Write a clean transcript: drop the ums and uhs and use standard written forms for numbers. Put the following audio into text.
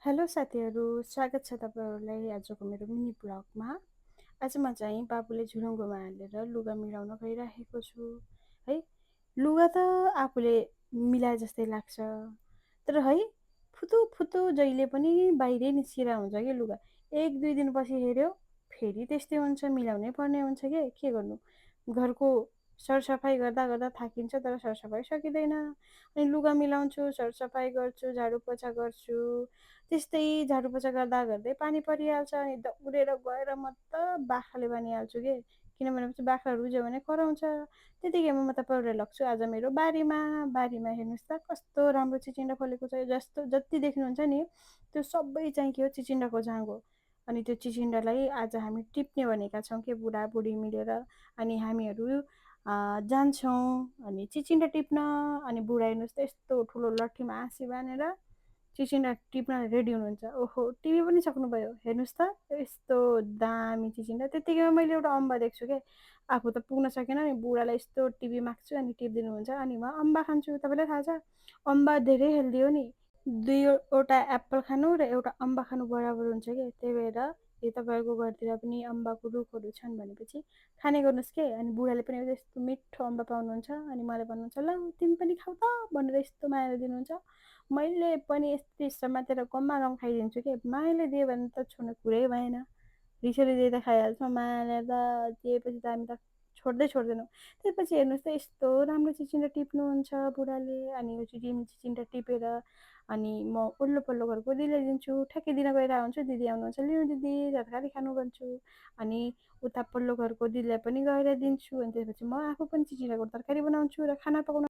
Hello साथीहरू, स्वागत छ तपाईँहरूलाई आजको मेरो मिनी ब्लगमा। आज म चाहिँ बाबुले झुलुङ्गोमा हालेर लुगा मिलाउन गइराखेको छु है। लुगा त आफूले मिलाए जस्तै लाग्छ, तर है फुतु फुतु जहिले पनि बाहिरै निस्किरहेको हुन्छ कि लुगा। एक दुई दिनपछि हेऱ्यो फेरि त्यस्तै हुन्छ, मिलाउनै पर्ने हुन्छ के गर्नु। घरको सरसफाइ गर्दा गर्दा थाकिन्छ, तर सरसफाइ सकिँदैन। अनि लुगा मिलाउँछु, सरसफाइ गर्छु, झाडु पोछा गर्छु, त्यस्तै झाडु पोछा गर्दा गर्दै पानी परिहाल्छ। अनि दौडेर गएर म त बाख्राले बानिहाल्छु किनभने पछि बाख्रा रुज्यो भने कराउँछ। त्यतिकैमा म तपाईँहरूलाई लग्छु आज मेरो बारीमा। बारीमा हेर्नुहोस् त कस्तो राम्रो चिचिन्डा फलेको छ। जस्तो जति देख्नुहुन्छ नि त्यो सबै चाहिँ के हो, चिचिन्डाको जाँग हो। अनि त्यो चिचिन्डालाई आज हामी टिप्ने भनेका छौँ कि बुढाबुढी मिलेर। अनि हामीहरू जान्छौँ अनि चिचिन्डा टिप्न। अनि बुढा हेर्नुहोस् त यस्तो ठुलो लट्ठीमा आँसी बाँधेर चिचिन्डा टिप्न रेडी हुनुहुन्छ। ओहो, टिभी पनि सक्नुभयो, हेर्नुहोस् त यस्तो दामी चिचिन्डा। त्यतिकैमा मैले एउटा अम्बा देख्छु आफू त पुग्न सकेन नि, बुढालाई यस्तो टिभी माग्छु अनि टिपिदिनुहुन्छ। अनि म अम्बा खान्छु। तपाईँलाई थाहा छ अम्बा धेरै हेल्दी हो नि। दुईवटा एप्पल खानु र एउटा अम्बा खानु बराबर हुन्छ त्यही भएर यदि तपाईँहरूको घरतिर पनि अम्बाको रुखहरू छन् भनेपछि खाने गर्नुहोस् अनि बुढाले पनि यस्तो मिठो अम्बा पाउनुहुन्छ अनि मलाई भन्नुहुन्छ ल तिमी पनि खाऊ त भनेर यस्तो मायाले दिनुहुन्छ। मैले पनि यस्तै समातेर गम्मा गम खाइदिन्छु मायाले दियो भने त छोड्ने कुरै भएन। रिसले दिए त खाइहाल्छौँ, मायाले त दिएपछि त हामी त छोड्दै छोड्दैनौँ। त्यसपछि हेर्नुहोस् त यस्तो राम्रो चिचिन्डा टिप्नुहुन्छ बुढाले। अनि यो चिचिन्डा टिपेर अनि म वल्लो पल्लो घरको दिदीलाई दिन्छु। ठ्याक्कै दिन गइरहेको हुन्छु, दिदी आउनुहुन्छ, लिनु दिदी तरकारी खानु भन्छु। अनि उता पल्लो घरको दिदीलाई पनि गएर दिन्छु। अनि त्यसपछि म आफू पनि चिचिन्डाको तरकारी बनाउँछु र खाना पकाउनु